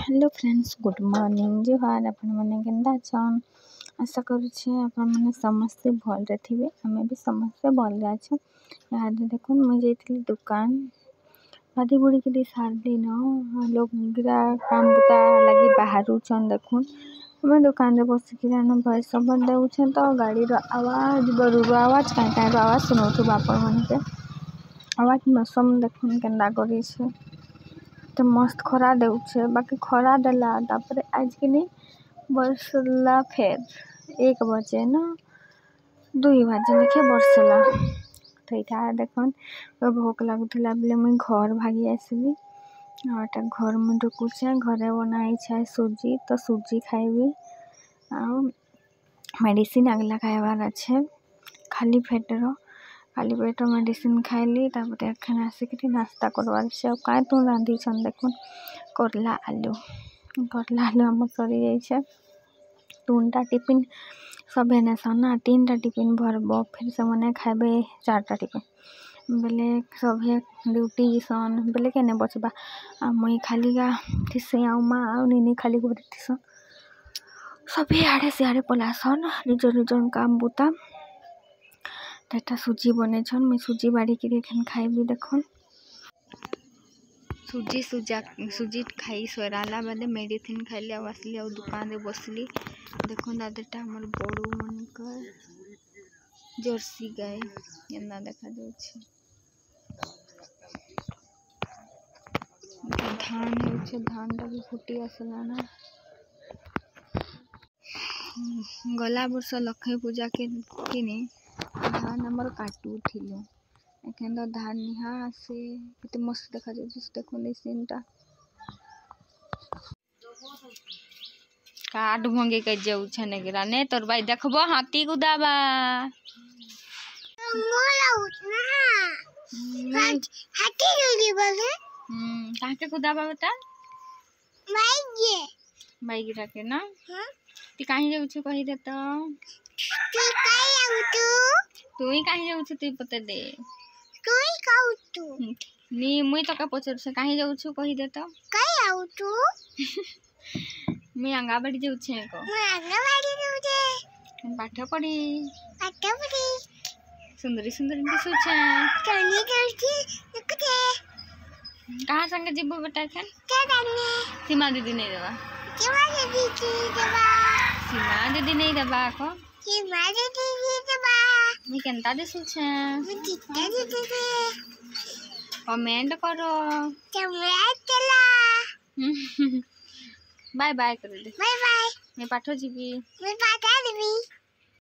Hello friends, good morning. जुहार। आपण मैंने केन्दा छन? आशा करुचे आपण मैंने समस्ते भलरे थिबे। आमे भी समस्ते भलरे अछन। यहाँ देखुन मुझे जाइथिली दुकान गाधी बुड़ी के सारली न लोग गिरा काम बुता लगी बाहर छन। देखुन मैं दुकान रे बस कि भाई सब देउछन तो गाड़ी रो आवाज बरुर आवाज काई आवाज सुनौथु बापन मन के आवाज मौसम देखुन केन्दा करी छे। तो मस्त खरा देउछे बाकी खरा देला तापर आज के नहीं बरसला फेर 1 बजे न 2 बजे लिखे बरसला। तो इटा देखन भोक लगुला बोले मुई घर भागी आसली और घर में ढुकुचे घरे बनाई छे सुजी। तो सुजी खाइबी आ मेडिसिन अगला खाइबार अच्छे खाली पेट मेडिसिन खाइली। तापर एखन आसिक नास्ता करवार छे काय तू रांधी छन। देखुन करला आलू हम सरी जाइए 3टा टिफिन सब एने सना 3टा टिफिन भरब फिर से मने खाइबे 4टा टिफिन बेले सभे ड्यूटी सन बेले केने बचबा मुई खाली गा थिसे आ माँ आ निनी खाली गोरी थिसन सभी आड़े सियाड़े पलासन निजर काम बुता। तेटा सुजी बने छन मैं सुजी बाड़ी के एखन खाइबी। देखुन सुजी खाई सोराला बेले मेडिसिन खाइली आसली आ दुकान रे बसली। देखुन दादेटा हमर बड़ू मनकर जर्सी गाय एना देखा जाउछे। धान होछे धानटा भी फुटी आसला ना गला वर्ष लक्ष्मी पूजा के किनी धान हमर काटू थिलु एखन तो धान निहा आसे केते मस्त देखा जाउछे। देखुन ए सीनटा काट भंगे के जाउछे नेगरा ने तोर भाई देखबो हाथी गुदाबा हाथी जोली बगे काके गुदाबा बेटा बाइक रखे ना ती काहे जाउछु कहि दे तो तू काहे आउतु तू ही काहे जाउछु तू पते दे तू ही काउतु नी मुई तो का पचर से काहे जाउछु कहि दे तो काहे आउतु मैं अंगाबाड़ी जाउछे को मैं अंगाबाड़ी जाउछे पाठ पढ़ी सुंदरी के सोचे कनी करछी देखते कहां संग जीबो बेटा एखन के जाने सीमा दीदी नहीं देबा सीमा दीदी नहीं देबा को सीमा दीदी देबा मी केनता दे सुछे मी कितना दीदी दे कमेंट करो चला बाय बाय कर दे बाय बाय मैं पाठो जीबी बाय बाय।